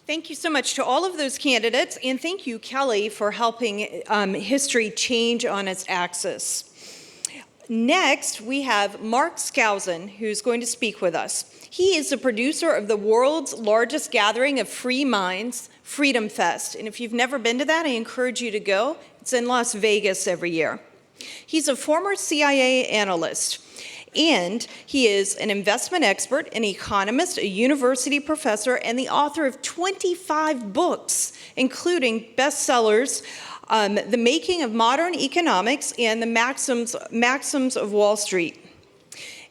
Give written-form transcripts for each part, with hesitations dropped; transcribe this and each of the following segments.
Thank you so much to all of those candidates, and thank you, Kelly, for helping history change on its axis. Next, we have Mark Skousen, who's going to speak with us. He is the producer of the world's largest gathering of free minds, FreedomFest. And if you've never been to that, I encourage you to go. It's in Las Vegas every year. He's a former CIA analyst, and he is an investment expert, an economist, a university professor, and the author of 25 books, including bestsellers, The Making of Modern Economics and The Maxims of Wall Street.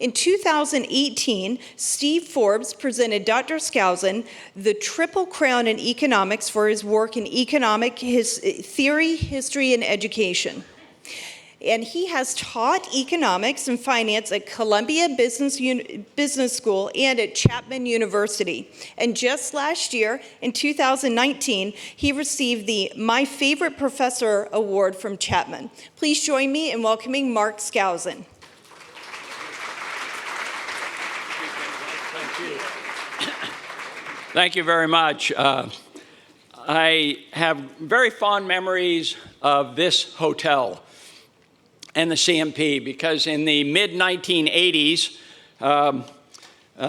In 2018, Steve Forbes presented Dr. Skousen the Triple Crown in Economics for his work in economic theory, history, and education. And he has taught economics and finance at Columbia Business School and at Chapman University. And just last year, in 2019, he received the My Favorite Professor Award from Chapman. Please join me in welcoming Mark Skousen. Thank you very much. I have very fond memories of this hotel and the CNP because in the mid-1980s,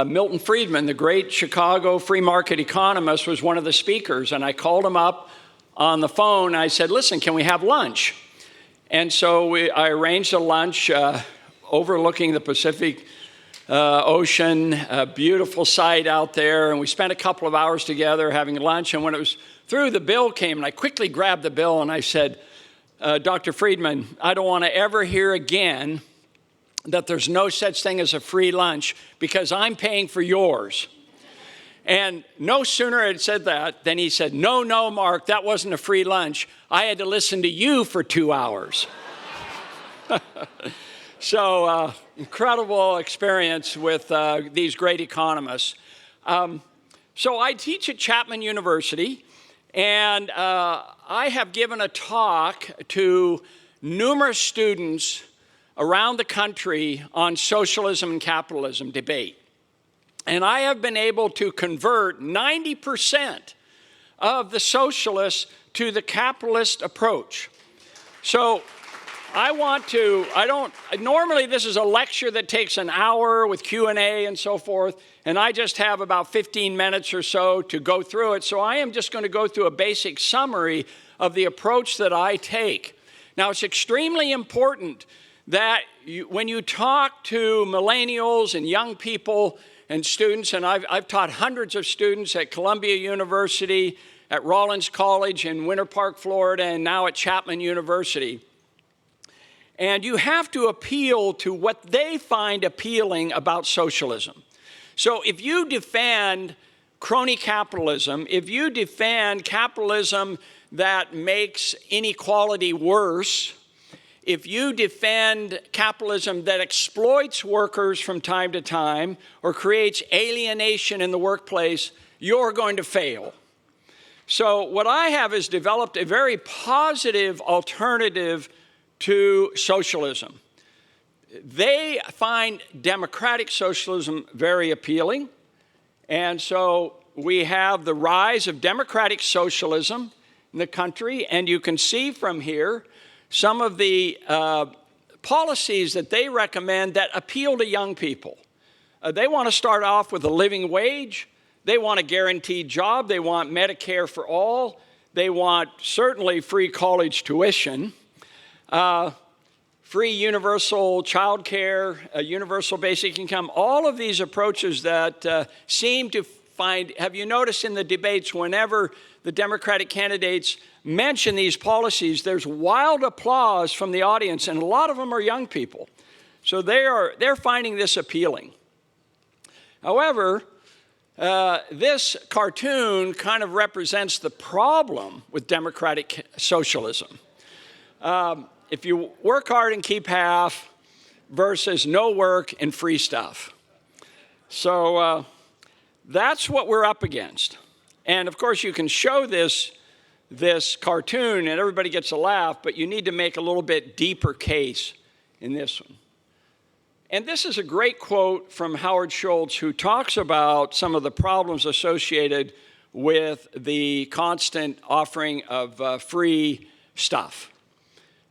Milton Friedman, the great Chicago free market economist, was one of the speakers. And I called him up on the phone. I said, listen, can we have lunch? And so I arranged a lunch overlooking the Pacific Ocean, a beautiful sight out there, and we spent a couple of hours together having lunch, and when it was through, the bill came, and I quickly grabbed the bill, and I said, Dr. Friedman, I don't want to ever hear again that there's no such thing as a free lunch because I'm paying for yours. And no sooner had said that than he said, no, Mark, that wasn't a free lunch. I had to listen to you for 2 hours. So incredible experience with these great economists. So I teach at Chapman University, and I have given a talk to numerous students around the country on socialism and capitalism debate. And I have been able to convert 90% of the socialists to the capitalist approach. So normally this is a lecture that takes an hour with Q&A and so forth, and I just have about 15 minutes or so to go through it. So I am just going to go through a basic summary of the approach that I take. Now, it's extremely important that when you talk to millennials and young people and students, and I've taught hundreds of students at Columbia University, at Rollins College in Winter Park, Florida, and now at Chapman University. And you have to appeal to what they find appealing about socialism. So if you defend crony capitalism, if you defend capitalism that makes inequality worse, if you defend capitalism that exploits workers from time to time or creates alienation in the workplace, you're going to fail. So what I have is developed a very positive alternative to socialism. They find democratic socialism very appealing. And so we have the rise of democratic socialism in the country. And you can see from here some of the policies that they recommend that appeal to young people. They want to start off with a living wage. They want a guaranteed job. They want Medicare for all. They want certainly free college tuition. Free universal child care, universal basic income, all of these approaches that seem to find, have you noticed in the debates, whenever the Democratic candidates mention these policies, there's wild applause from the audience, and a lot of them are young people. So they're finding this appealing. However, this cartoon kind of represents the problem with democratic socialism. If you work hard and keep half versus no work and free stuff. So that's what we're up against. And of course you can show this cartoon and everybody gets a laugh, but you need to make a little bit deeper case in this one. And this is a great quote from Howard Schultz, who talks about some of the problems associated with the constant offering of free stuff.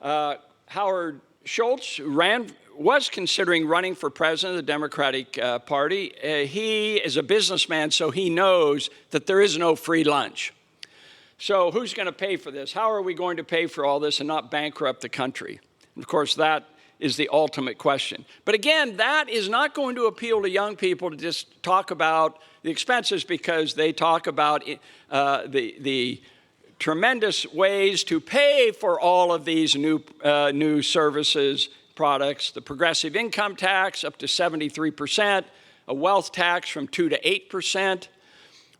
Howard Schultz was considering running for president of the Democratic Party. He is a businessman, so he knows that there is no free lunch. So who's going to pay for this? How are we going to pay for all this and not bankrupt the country? And of course, that is the ultimate question. But again, that is not going to appeal to young people to just talk about the expenses, because they talk about the tremendous ways to pay for all of these new services, products, the progressive income tax up to 73%, a wealth tax from 2 to 8%,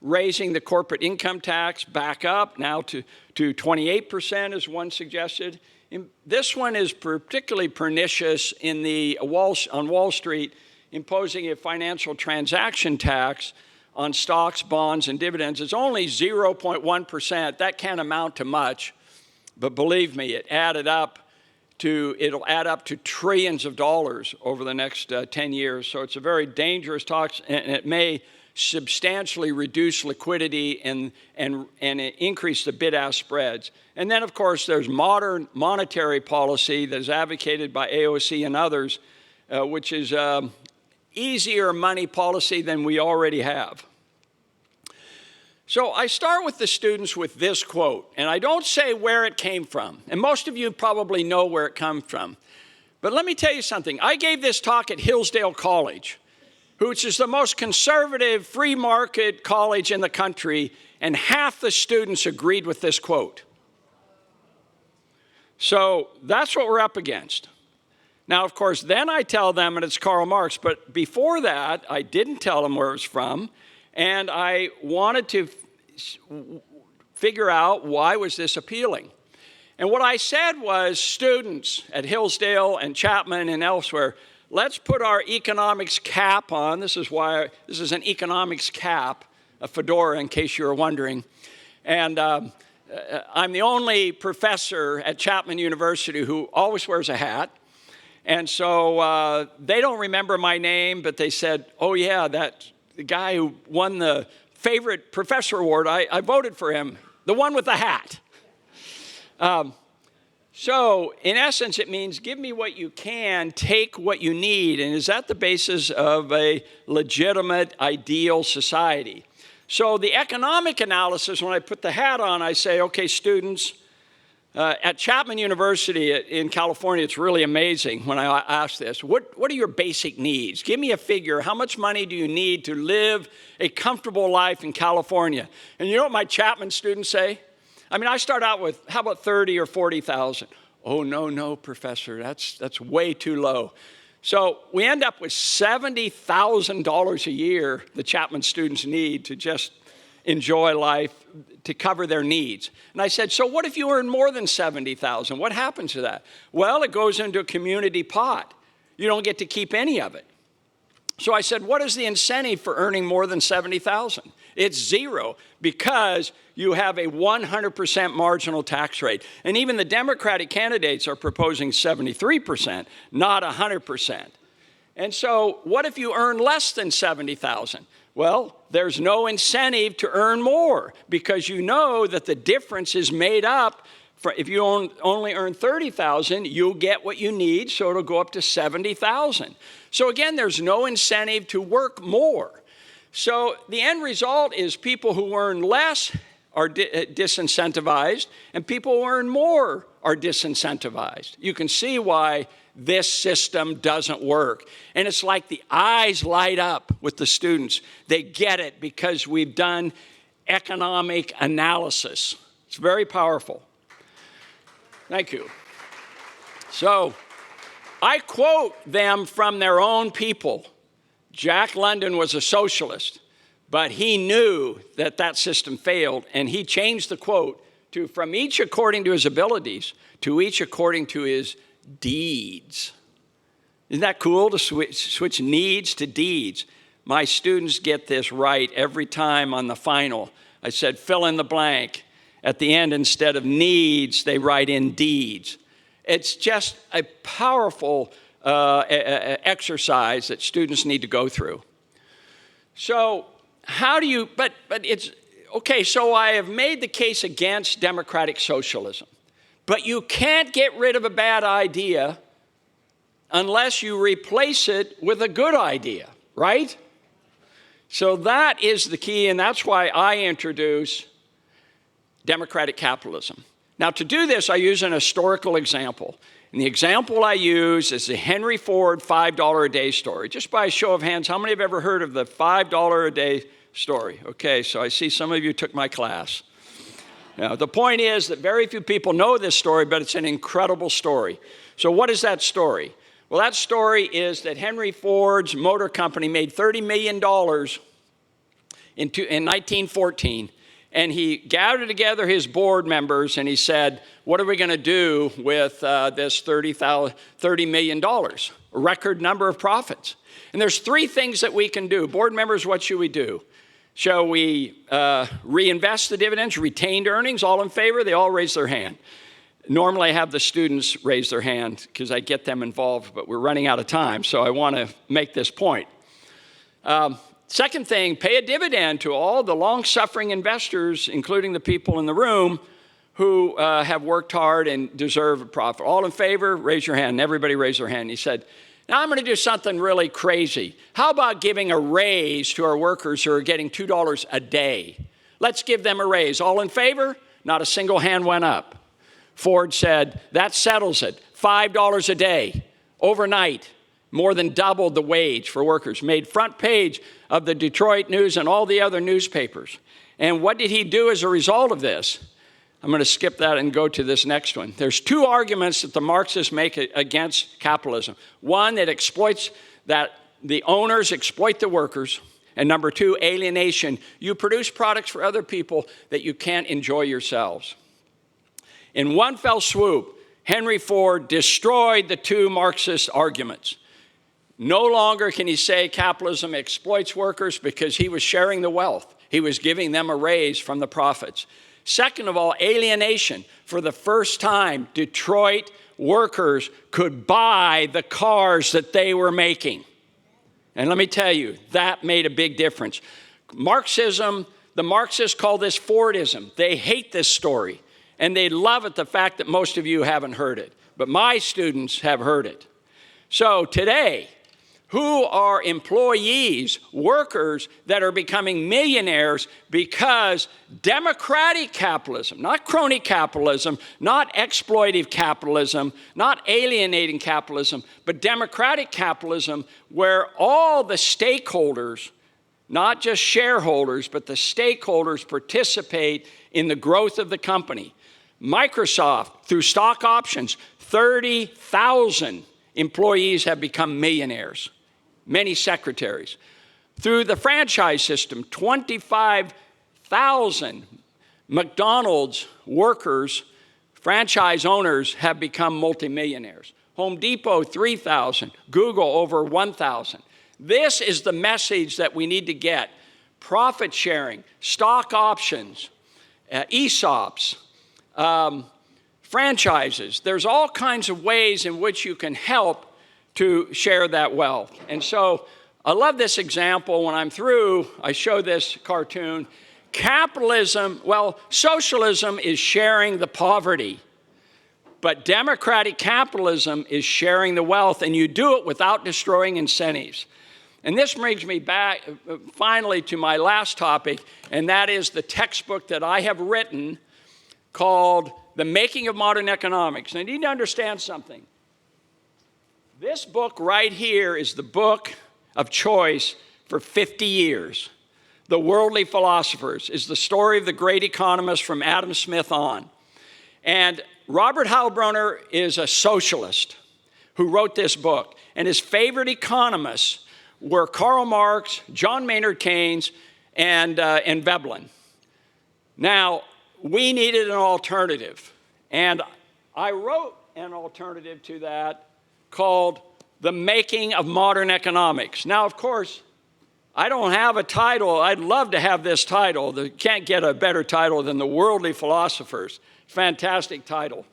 raising the corporate income tax back up now to 28%, as one suggested. And this one is particularly pernicious on Wall Street, imposing a financial transaction tax on stocks, bonds, and dividends. It's only 0.1%. That can't amount to much, but believe me, it'll add up to trillions of dollars over the next 10 years. So it's a very dangerous tax, and it may substantially reduce liquidity and increase the bid-ask spreads. And then, of course, there's modern monetary policy that is advocated by AOC and others, which is easier money policy than we already have. So I start with the students with this quote, and I don't say where it came from. And most of you probably know where it comes from. But let me tell you something. I gave this talk at Hillsdale College, which is the most conservative free market college in the country, and half the students agreed with this quote. So that's what we're up against. Now, of course, then I tell them, and it's Karl Marx, but before that, I didn't tell them where it was from, and I wanted to figure out why was this appealing. And what I said was, students at Hillsdale and Chapman and elsewhere, let's put our economics cap on. This is an economics cap, a fedora in case you were wondering. And I'm the only professor at Chapman University who always wears a hat. And so they don't remember my name, but they said, oh yeah, that the guy who won the favorite professor award, I voted for him, the one with the hat. So in essence, it means give me what you can, take what you need. And is that the basis of a legitimate, ideal society? So the economic analysis, when I put the hat on, I say, okay, students, at Chapman University in California, it's really amazing when I ask this. What are your basic needs? Give me a figure. How much money do you need to live a comfortable life in California? And you know what my Chapman students say? I mean, I start out with, how about 30 or 40,000? Oh, no, professor, that's way too low. So we end up with $70,000 a year the Chapman students need to just enjoy life, to cover their needs. And I said, so what if you earn more than $70,000? What happens to that? Well, it goes into a community pot. You don't get to keep any of it. So I said, what is the incentive for earning more than $70,000? It's zero, because you have a 100% marginal tax rate. And even the Democratic candidates are proposing 73%, not 100%. And so what if you earn less than $70,000? Well, there's no incentive to earn more, because you know that the difference is made up. If you only earn $30,000, you'll get what you need, so it'll go up to $70,000. So again, there's no incentive to work more. So the end result is people who earn less are disincentivized, and people who earn more are disincentivized. You can see why this system doesn't work. And it's like the eyes light up with the students. They get it because we've done economic analysis. It's very powerful. Thank you. So I quote them from their own people. Jack London was a socialist, but he knew that that system failed, and he changed the quote to from each according to his abilities to each according to his deeds. Isn't that cool to switch needs to deeds? My students get this right every time on the final. I said, fill in the blank. At the end, instead of needs, they write in deeds. It's just a powerful exercise that students need to go through. So how do you, but it's Okay, so I have made the case against democratic socialism. But you can't get rid of a bad idea unless you replace it with a good idea, right? So that is the key, and that's why I introduce democratic capitalism. Now, to do this, I use an historical example. And the example I use is the Henry Ford $5 a day story. Just by a show of hands, how many have ever heard of the $5 a day story? Okay, so I see some of you took my class. Now, the point is that very few people know this story, but it's an incredible story. So what is that story? Well, that story is that Henry Ford's motor company made $30 million in 1914, and he gathered together his board members, and he said, what are we going to do with this $30 million, a record number of profits? And there's three things that we can do. Board members, what should we do? Shall we reinvest the dividends, retained earnings? All in favor? They all raise their hand. Normally, I have the students raise their hand because I get them involved, but we're running out of time, so I want to make this point. Second thing, pay a dividend to all the long-suffering investors, including the people in the room who have worked hard and deserve a profit. All in favor? Raise your hand. And everybody raised their hand. He said, now I'm going to do something really crazy. How about giving a raise to our workers who are getting $2 a day? Let's give them a raise. All in favor? Not a single hand went up. Ford said, that settles it. $5 a day, overnight, more than doubled the wage for workers, made front page of the Detroit News and all the other newspapers. And what did he do as a result of this? I'm going to skip that and go to this next one. There's two arguments that the Marxists make against capitalism. One, that exploits, that the owners exploit the workers. And number two, alienation. You produce products for other people that you can't enjoy yourselves. In one fell swoop, Henry Ford destroyed the two Marxist arguments. No longer can he say capitalism exploits workers because he was sharing the wealth. He was giving them a raise from the profits. Second of all, alienation. For the first time, Detroit workers could buy the cars that they were making. And let me tell you, that made a big difference. Marxism, the Marxists call this Fordism. They hate this story. And they love it, the fact that most of you haven't heard it. But my students have heard it. So today, who are employees, workers that are becoming millionaires because democratic capitalism, not crony capitalism, not exploitive capitalism, not alienating capitalism, but democratic capitalism where all the stakeholders, not just shareholders, but the stakeholders participate in the growth of the company. Microsoft, through stock options, 30,000 employees have become millionaires, many secretaries. Through the franchise system, 25,000 McDonald's workers, franchise owners, have become multimillionaires. Home Depot, 3,000. Google, over 1,000. This is the message that we need to get. Profit sharing, stock options, ESOPs, franchises. There's all kinds of ways in which you can help to share that wealth. And so I love this example. When I'm through, I show this cartoon. Capitalism, well, socialism is sharing the poverty, but democratic capitalism is sharing the wealth, and you do it without destroying incentives. And this brings me back finally to my last topic, and that is the textbook that I have written called The Making of Modern Economics. And I need to understand something. This book right here is the book of choice for 50 years. The Worldly Philosophers is the story of the great economists from Adam Smith on. And Robert Heilbroner is a socialist who wrote this book. And his favorite economists were Karl Marx, John Maynard Keynes, and Veblen. Now, we needed an alternative. And I wrote an alternative to that called The Making of Modern Economics. Now, of course, I don't have a title. I'd love to have this title. You can't get a better title than The Worldly Philosophers. Fantastic title.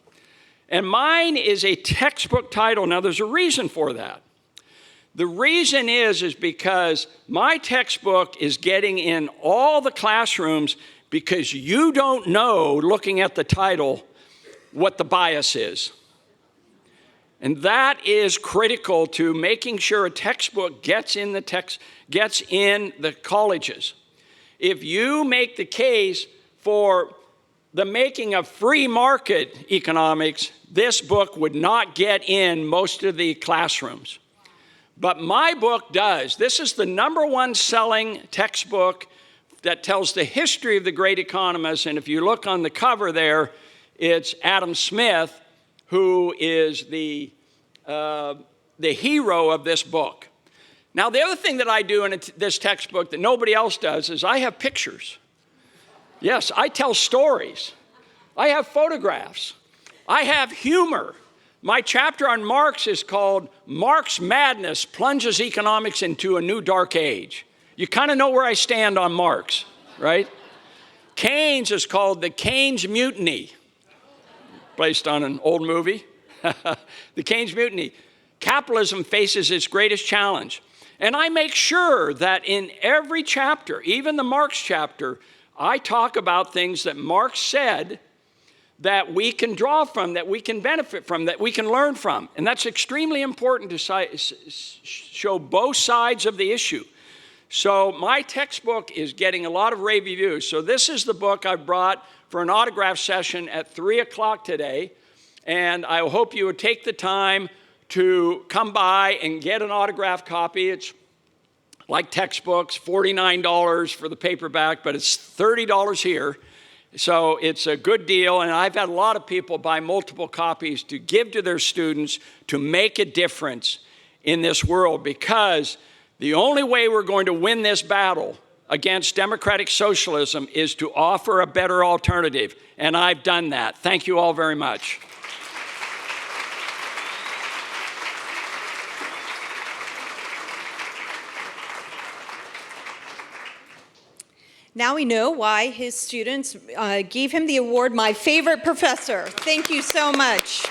And mine is a textbook title. Now, there's a reason for that. The reason is because my textbook is getting in all the classrooms because you don't know, looking at the title, what the bias is. And that is critical to making sure a textbook gets in the colleges. If you make the case for the making of free market economics, this book would not get in most of the classrooms. But my book does. This is the #1 selling textbook that tells the history of the great economists. And if you look on the cover there, it's Adam Smith, who is the hero of this book. Now, the other thing that I do in this textbook that nobody else does is I have pictures. Yes, I tell stories. I have photographs. I have humor. My chapter on Marx is called Marx Madness Plunges Economics into a New Dark Age. You kind of know where I stand on Marx, right? Keynes is called the Keynes Mutiny, based on an old movie. The Keynes Mutiny. Capitalism faces its greatest challenge. And I make sure that in every chapter, even the Marx chapter, I talk about things that Marx said that we can draw from, that we can benefit from, that we can learn from. And that's extremely important to show both sides of the issue. So my textbook is getting a lot of rave reviews. So this is the book I brought for an autograph session at 3 o'clock today. And I hope you would take the time to come by and get an autographed copy. It's like textbooks, $49 for the paperback, but it's $30 here. So it's a good deal, and I've had a lot of people buy multiple copies to give to their students to make a difference in this world, because the only way we're going to win this battle against democratic socialism is to offer a better alternative, and I've done that. Thank you all very much. Now we know why his students gave him the award, My Favorite Professor. Thank you so much.